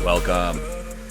Welcome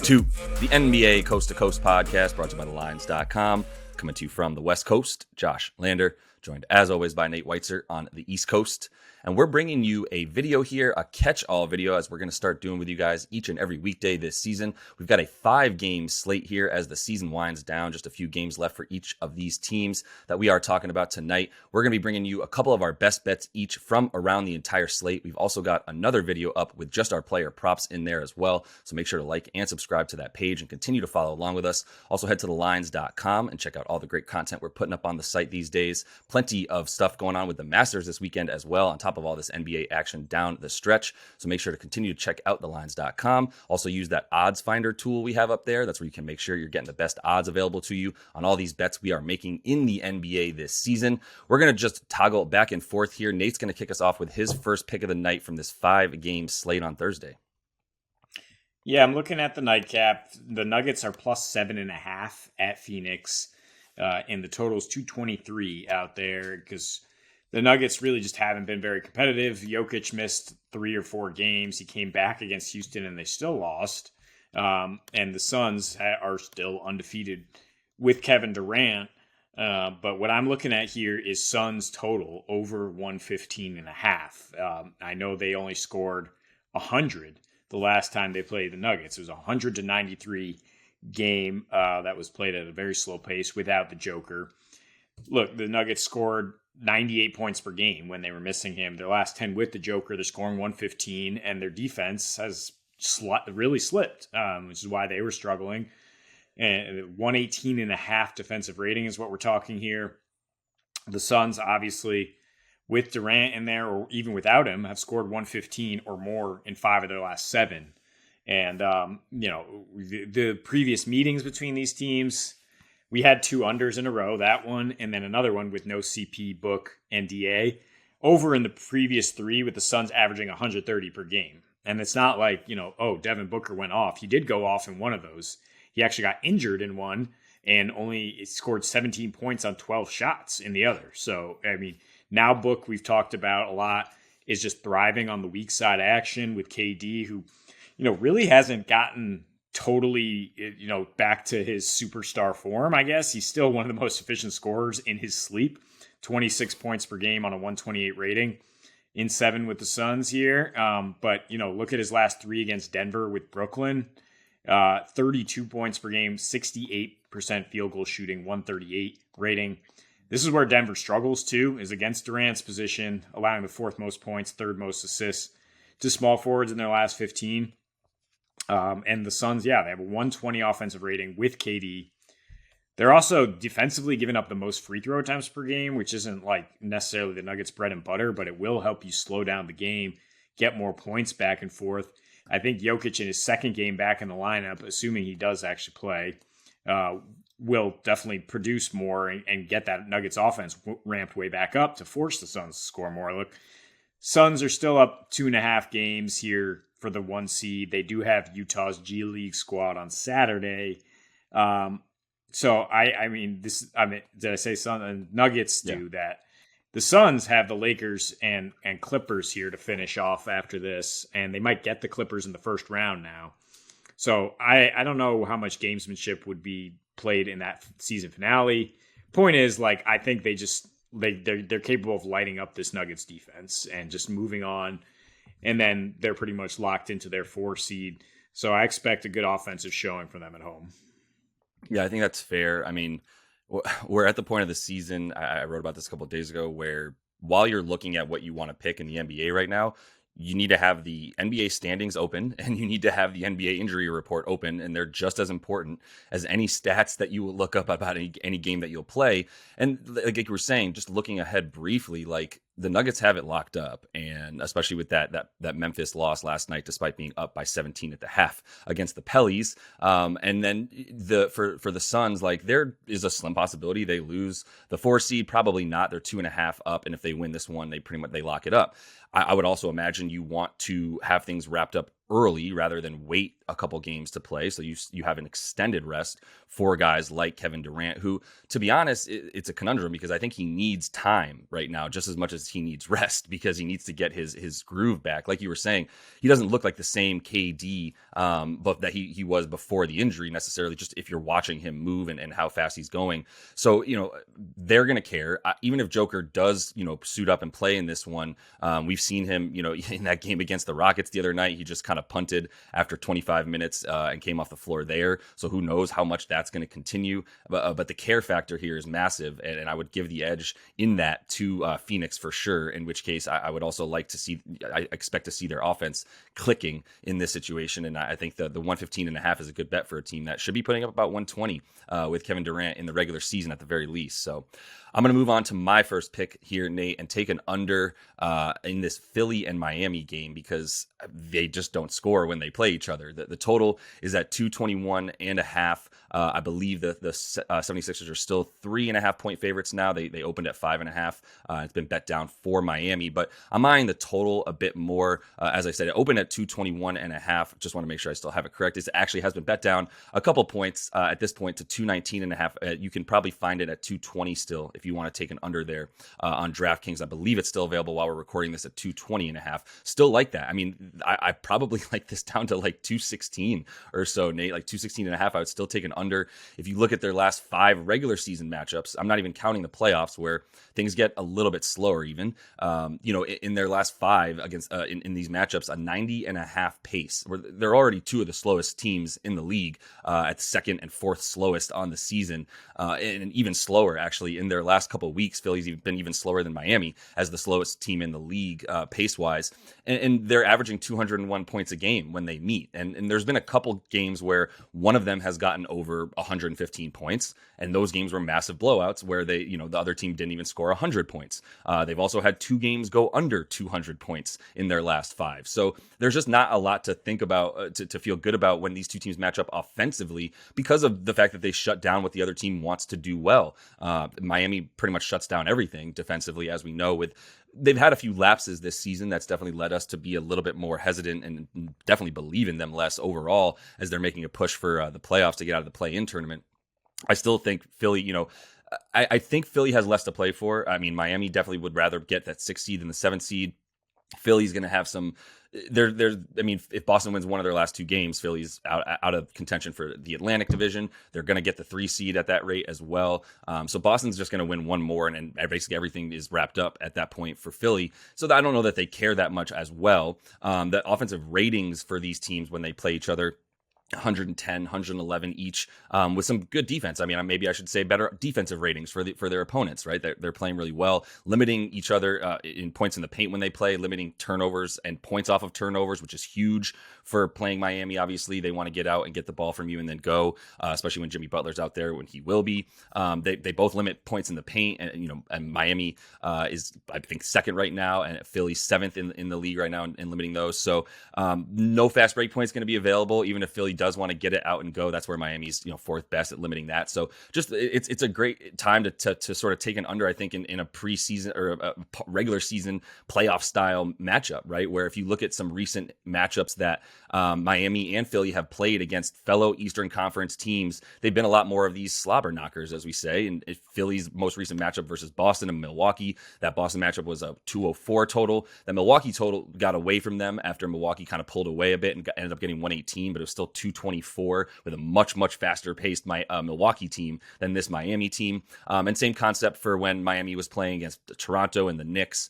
to the NBA Coast to Coast podcast brought to you by thelines.com. Coming to you from the West Coast, Josh Lander, joined as always by Nate Weitzer on the East Coast. And we're bringing you a video here, a catch-all video, as we're going to start doing with you guys each and every weekday this season. We've got a 5-game slate here as the season winds down. Just a few games left for each of these teams that we are talking about tonight. We're going to be bringing you a couple of our best bets each from around the entire slate. We've also got another video up with just our player props in there as well. So make sure to like and subscribe to that page and continue to follow along with us. Also head to thelines.com and check out all the great content we're putting up on the site these days. Plenty of stuff going on with the Masters this weekend as well, on top of all this NBA action down the stretch. So make sure to continue to check out thelines.com. Also use that odds finder tool we have up there. That's where you can make sure you're getting the best odds available to you on all these bets we are making in the NBA this season. We're going to just toggle back and forth here. Nate's going to kick us off with his first pick of the night from this 5-game slate on Thursday. Yeah, I'm looking at the nightcap. The Nuggets are plus 7.5 at Phoenix. And the total is 223 out there because the Nuggets really just haven't been very competitive. Jokic missed 3 or 4 games. He came back against Houston and they still lost. And the Suns are still undefeated with Kevin Durant. But what I'm looking at here is Suns total over 115.5. I know they only scored 100 the last time they played the Nuggets. It was 100-93 game that was played at a very slow pace without the Joker. Look, the Nuggets scored 98 points per game when they were missing him. Their last 10 with the Joker, they're scoring 115, and their defense has really slipped, which is why they were struggling. And 118.5 defensive rating is what we're talking here. The Suns, obviously, with Durant in there, or even without him, have scored 115 or more in 5 of their last 7. And, the previous meetings between these teams, we had 2 unders in a row, that one, and then another one with no CP, Book, and DA. Over in the previous 3 with the Suns averaging 130 per game. And it's not like, Devin Booker went off. He did go off in one of those. He actually got injured in one and only scored 17 points on 12 shots in the other. So, now Book, we've talked about a lot, is just thriving on the weak side action with KD, who really hasn't gotten totally, back to his superstar form, I guess. He's still one of the most efficient scorers in his sleep. 26 points per game on a 128 rating in 7 with the Suns here. But, look at his last 3 against Denver with Brooklyn. 32 points per game, 68% field goal shooting, 138 rating. This is where Denver struggles, too, is against Durant's position, allowing the 4th most points, 3rd most assists to small forwards in their last 15. And the Suns, they have a 120 offensive rating with KD. They're also defensively giving up the most free throw attempts per game, which isn't like necessarily the Nuggets' bread and butter, but it will help you slow down the game, get more points back and forth. I think Jokic in his 2nd game back in the lineup, assuming he does actually play, will definitely produce more and get that Nuggets offense ramped way back up to force the Suns to score more. Look, Suns are still up 2.5 games here for the 1 seed. They do have Utah's G League squad on Saturday. Did I say Suns and Nuggets do that? The Suns have the Lakers and Clippers here to finish off after this, and they might get the Clippers in the first round now. So I don't know how much gamesmanship would be played in that season finale. Point is, I think they're capable of lighting up this Nuggets defense and just moving on. And then they're pretty much locked into their 4 seed. So I expect a good offensive showing from them at home. Yeah, I think that's fair. We're at the point of the season, I wrote about this a couple of days ago, where while you're looking at what you want to pick in the NBA right now, you need to have the NBA standings open and you need to have the NBA injury report open. And they're just as important as any stats that you will look up about any game that you'll play. And like you were saying, just looking ahead briefly, the Nuggets have it locked up, and especially with that Memphis loss last night, despite being up by 17 at the half against the Pellies. And then for the Suns, there is a slim possibility they lose the 4 seed. Probably not. They're 2.5 up, and if they win this one, they lock it up. I would also imagine you want to have things wrapped up early rather than wait a couple games to play. So you have an extended rest for guys like Kevin Durant, who, to be honest, it's a conundrum because I think he needs time right now just as much as he needs rest because he needs to get his groove back. Like you were saying, he doesn't look like the same KD but that he was before the injury necessarily, just if you're watching him move and how fast he's going. So, they're going to care. Even if Joker does, suit up and play in this one, we've seen him, in that game against the Rockets the other night, he just kind of punted after 25 minutes and came off the floor there. So who knows how much that's going to continue. But the care factor here is massive. And I would give the edge in that to Phoenix for sure, in which case I would also like to see, I expect to see their offense clicking in this situation. And I think the 115.5 is a good bet for a team that should be putting up about 120 with Kevin Durant in the regular season at the very least. So I'm going to move on to my first pick here, Nate, and take an under in this Philly and Miami game because they just don't score when they play each other. The total is at 221.5. I believe the 76ers are still 3.5 point favorites now. They opened at 5.5. It's been bet down for Miami, but I'm eyeing the total a bit more. As I said, it opened at 221.5. Just want to make sure I still have it correct. It actually has been bet down a couple points at this point to 219.5. You can probably find it at 220 still if you want to take an under there on DraftKings. I believe it's still available while we're recording this at 220.5. Still like that. I mean, I probably like this down to like 216 or so, Nate, like 216.5. I would still take an under. If you look at their last 5 regular season matchups, I'm not even counting the playoffs where things get a little bit slower even. In their last 5 against in these matchups, a 90.5 pace, where they're already 2 of the slowest teams in the league at second and fourth slowest on the season, and even slower actually in their last couple of weeks. Philly's been even slower than Miami as the slowest team in the league pace-wise, and they're averaging 201 points a game when they meet. And there's been a couple games where one of them has gotten over 115 points, and those games were massive blowouts where they, the other team didn't even score 100 points. They've also had 2 games go under 200 points in their last 5. So there's just not a lot to think about, to feel good about when these two teams match up offensively because of the fact that they shut down what the other team wants to do well. Miami pretty much shuts down everything defensively, as we know. They've had a few lapses this season. That's definitely led us to be a little bit more hesitant and definitely believe in them less overall as they're making a push for the playoffs to get out of the play-in tournament. I still think Philly, I think Philly has less to play for. I mean, Miami definitely would rather get that 6th seed than the 7th seed. Philly's going to have some. If Boston wins one of their last 2 games, Philly's out of contention for the Atlantic Division. They're going to get the 3 seed at that rate as well. So Boston's just going to win one more, and basically everything is wrapped up at that point for Philly. So I don't know that they care that much as well. The offensive ratings for these teams when they play each other, 110, 111 each, with some good defense. I mean, maybe I should say better defensive ratings for their opponents, right? They're playing really well, limiting each other in points in the paint when they play, limiting turnovers and points off of turnovers, which is huge for playing Miami. Obviously, they want to get out and get the ball from you and then go, especially when Jimmy Butler's out there, when he will be. They both limit points in the paint, and Miami is, I think, 2nd right now, and Philly's 7th in the league right now in limiting those. So no fast break points going to be available, even if Philly does want to get it out and go. That's where Miami's 4th best at limiting that. So just it's a great time to sort of take an under, I think, in a preseason or a regular season playoff style matchup, right? Where if you look at some recent matchups that Miami and Philly have played against fellow Eastern Conference teams, they've been a lot more of these slobber knockers, as we say. And Philly's most recent matchup versus Boston and Milwaukee, that Boston matchup was a 204 total. That Milwaukee total got away from them after Milwaukee kind of pulled away a bit and ended up getting 118, but it was still 224 with a much faster paced Milwaukee team than this Miami team. And same concept for when Miami was playing against Toronto and the Knicks,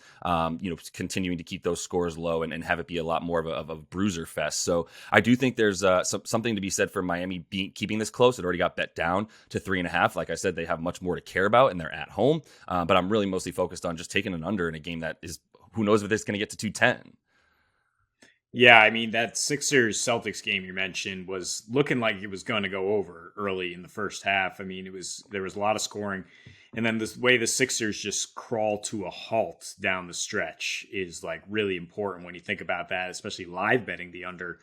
continuing to keep those scores low and have it be a lot more of a bruiser fest. So I do think there's something to be said for Miami keeping this close. It already got bet down to 3.5. Like I said, they have much more to care about and they're at home. But I'm really mostly focused on just taking an under in a game that is, who knows if it's going to get to 210. Yeah, I mean, that Sixers-Celtics game you mentioned was looking like it was going to go over early in the first half. I mean, there was a lot of scoring. And then the way the Sixers just crawl to a halt down the stretch is like really important when you think about that, especially live betting the under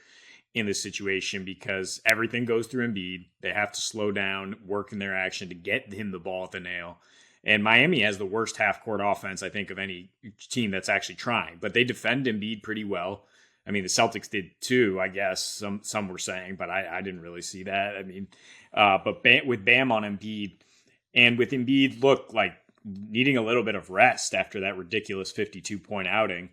in this situation, because everything goes through Embiid. They have to slow down, work in their action to get him the ball at the nail. And Miami has the worst half-court offense, I think, of any team that's actually trying. But they defend Embiid pretty well. I mean, the Celtics did too, I guess. Some were saying, but I didn't really see that. I mean, but with Bam on Embiid, and with Embiid, look, like needing a little bit of rest after that ridiculous 52-point outing.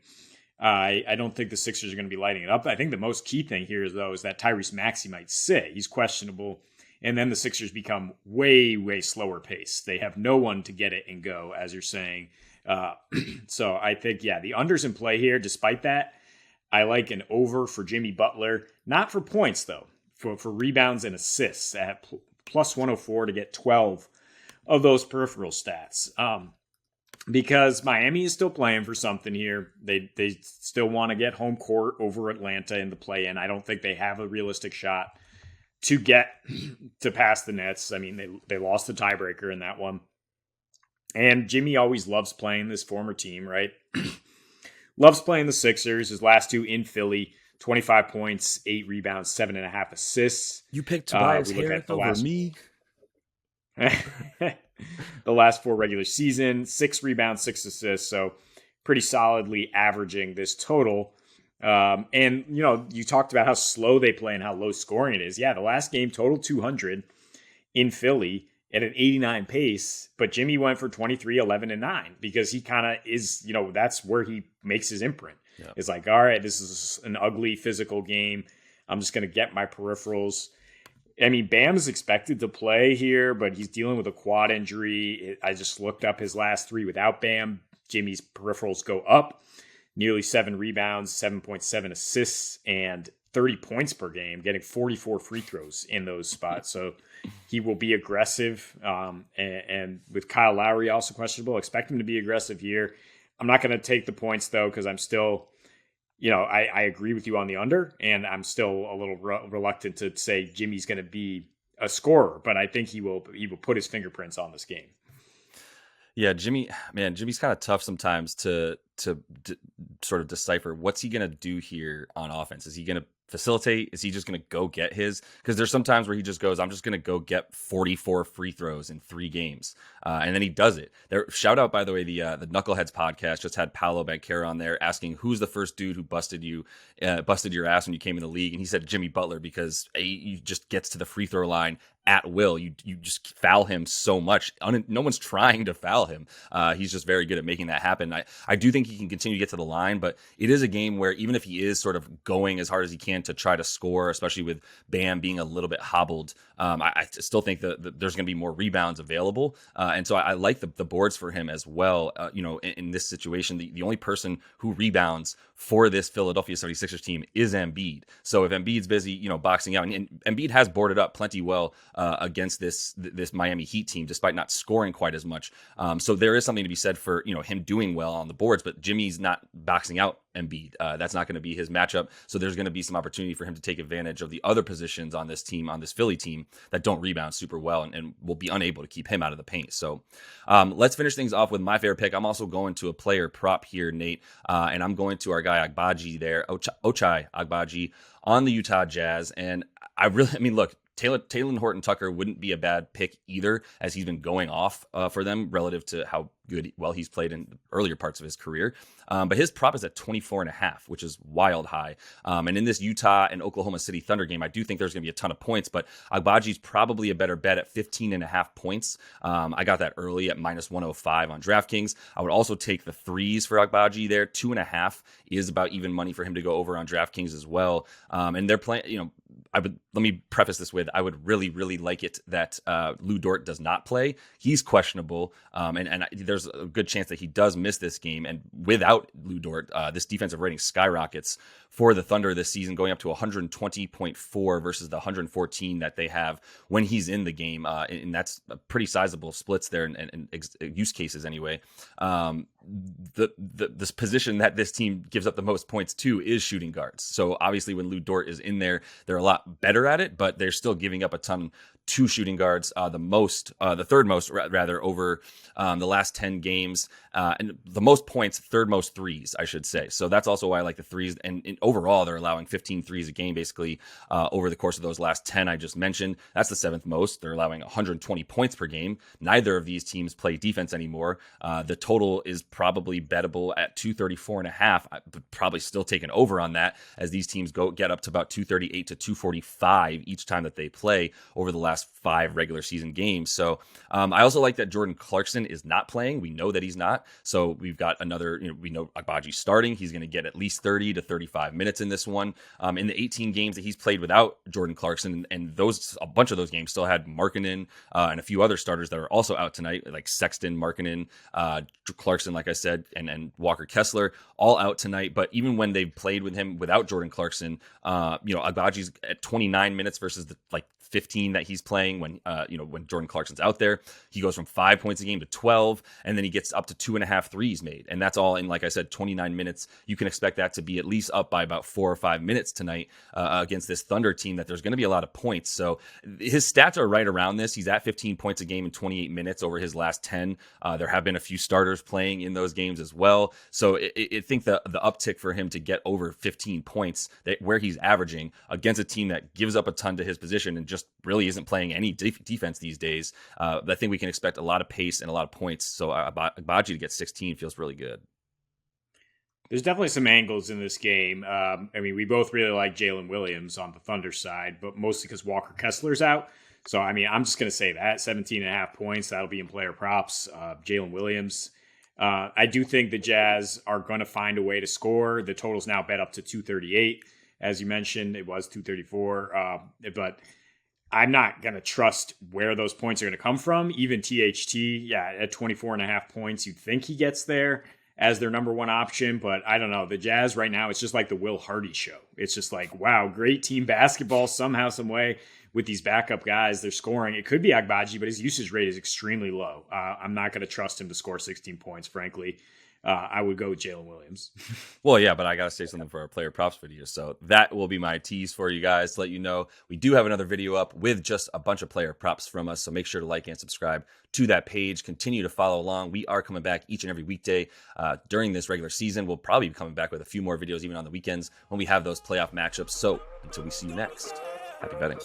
I don't think the Sixers are going to be lighting it up. I think the most key thing here is that Tyrese Maxey might sit. He's questionable. And then the Sixers become way, way slower pace. They have no one to get it and go, as you're saying. So I think, the under's in play here. Despite that, I like an over for Jimmy Butler. Not for points, though. For rebounds and assists at plus 104 to get 12 of those peripheral stats. Because Miami is still playing for something here. They still want to get home court over Atlanta in the play-in. I don't think they have a realistic shot to get to pass the Nets. I mean, they lost the tiebreaker in that one. And Jimmy always loves playing this former team, right? Loves playing the Sixers. His last two in Philly, 25 points, 8 rebounds, 7.5 assists. You picked Tobias Harris over me. The last 4 regular season, 6 rebounds, 6 assists. So pretty solidly averaging this total. And, you talked about how slow they play and how low scoring it is. Yeah, the last game total 200 in Philly at an 89 pace, but Jimmy went for 23, 11, and 9 because he kind of is, that's where he makes his imprint. Yeah. It's like, all right, this is an ugly physical game. I'm just going to get my peripherals. I mean, Bam's expected to play here, but he's dealing with a quad injury. I just looked up his last 3 without Bam. Jimmy's peripherals go up. Nearly 7 rebounds, 7.7 assists, and 30 points per game, getting 44 free throws in those spots. So he will be aggressive. And with Kyle Lowry also questionable, expect him to be aggressive here. I'm not going to take the points, though, because I'm still, I agree with you on the under, and I'm still a little reluctant to say Jimmy's going to be a scorer, but I think he will put his fingerprints on this game. Yeah, Jimmy's kind of tough sometimes to sort of decipher what's he going to do here on offense. Is he going to facilitate? Is he just going to go get his? Because there's some times where he just goes, I'm just going to go get 44 free throws in 3 games. And then he does it. Shout out, by the way, the Knuckleheads podcast just had Paolo Banchero on there asking who's the first dude who busted your ass when you came in the league. And he said Jimmy Butler because he just gets to the free throw line at will. You just foul him so much. No one's trying to foul him. He's just very good at making that happen. I do think he can continue to get to the line, but it is a game where even if he is sort of going as hard as he can to try to score, especially with Bam being a little bit hobbled, I still think that there's going to be more rebounds available. And so I like the boards for him as well. In this situation, the only person who rebounds for this Philadelphia 76ers team is Embiid. So if Embiid's busy, boxing out, and Embiid has boarded up plenty well against this Miami Heat team, despite not scoring quite as much. So there is something to be said for him doing well on the boards, but Jimmy's not boxing out Embiid. That's not going to be his matchup. So there's going to be some opportunity for him to take advantage of the other positions on this team, on this Philly team, that don't rebound super well and will be unable to keep him out of the paint. So let's finish things off with my favorite pick. I'm also going to a player prop here, Nate, and I'm going to our guy Agbaji there, Ochai Agbaji on the Utah Jazz. And look, Talen Horton-Tucker wouldn't be a bad pick either, as he's been going off for them relative to how well he's played in the earlier parts of his career. But his prop is at 24.5, which is wild high. And in this Utah and Oklahoma City Thunder game, I do think there's going to be a ton of points, but Agbaji's probably a better bet at 15.5 points. I got that early at minus 105 on DraftKings. I would also take the threes for Agbaji there. 2.5 is about even money for him to go over on DraftKings as well. And they're playing, let me preface this with, I would really, really like it that Lou Dort does not play. He's questionable, and there's a good chance that he does miss this game. And without Lou Dort, this defensive rating skyrockets for the Thunder this season, going up to 120.4 versus the 114 that they have when he's in the game. And that's a pretty sizable splits there and use cases anyway. This position that this team gives up the most points to is shooting guards. So obviously when Lou Dort is in there, they're a lot better at it, but they're still giving up a ton 2 shooting guards, the third most rather over the last 10 games, and the most points, third most threes, I should say. So that's also why I like the threes. And overall, they're allowing 15 threes a game, basically, over the course of those last 10 I just mentioned. That's the 7th most. They're allowing 120 points per game. Neither of these teams play defense anymore. The total is probably bettable at 234.5. I'd probably still take an over on that, as these teams get up to about 238 to 245 each time that they play over the last 5 regular season games. So I also like that Jordan Clarkson is not playing. We know that he's not. So we've got another, we know Agbaji starting. He's going to get at least 30 to 35 minutes in this one. In the 18 games that he's played without Jordan Clarkson, and a bunch of those games still had Markkanen and a few other starters that are also out tonight, like Sexton, Markkanen, Clarkson, like I said, and Walker Kessler, all out tonight. But even when they've played with him without Jordan Clarkson, Agbaji's at 29 minutes versus the 15 that he's playing when Jordan Clarkson's out there. He goes from 5 points a game to 12, and then he gets up to 2.5 threes made. And that's all in, like I said, 29 minutes. You can expect that to be at least up by about 4 or 5 minutes tonight against this Thunder team that there's going to be a lot of points. So his stats are right around this. He's at 15 points a game in 28 minutes over his last 10. There have been a few starters playing in those games as well. So I think the uptick for him to get over 15 points, where he's averaging against a team that gives up a ton to his position and just really isn't playing any defense these days, I think we can expect a lot of pace and a lot of points. So Agbaji to get 16 feels really good. There's definitely some angles in this game. We both really like Jalen Williams on the Thunder side, but mostly because Walker Kessler's out. So, I'm just going to say that 17.5 points, that'll be in player props. Jalen Williams. I do think the Jazz are going to find a way to score. The total's now bet up to 238. As you mentioned, it was 234. But I'm not going to trust where those points are going to come from. Even THT, at 24.5 points, you'd think he gets there as their number one option. But I don't know. The Jazz right now, it's just like the Will Hardy show. It's just like, wow, great team basketball somehow, some way with these backup guys. They're scoring. It could be Agbaji, but his usage rate is extremely low. I'm not going to trust him to score 16 points, frankly. I would go with Jalen Williams. Well, yeah, but I got to say something for our player props video. So that will be my tease for you guys to let you know. We do have another video up with just a bunch of player props from us. So make sure to like and subscribe to that page. Continue to follow along. We are coming back each and every weekday during this regular season. We'll probably be coming back with a few more videos even on the weekends when we have those playoff matchups. So until we see you next, happy betting.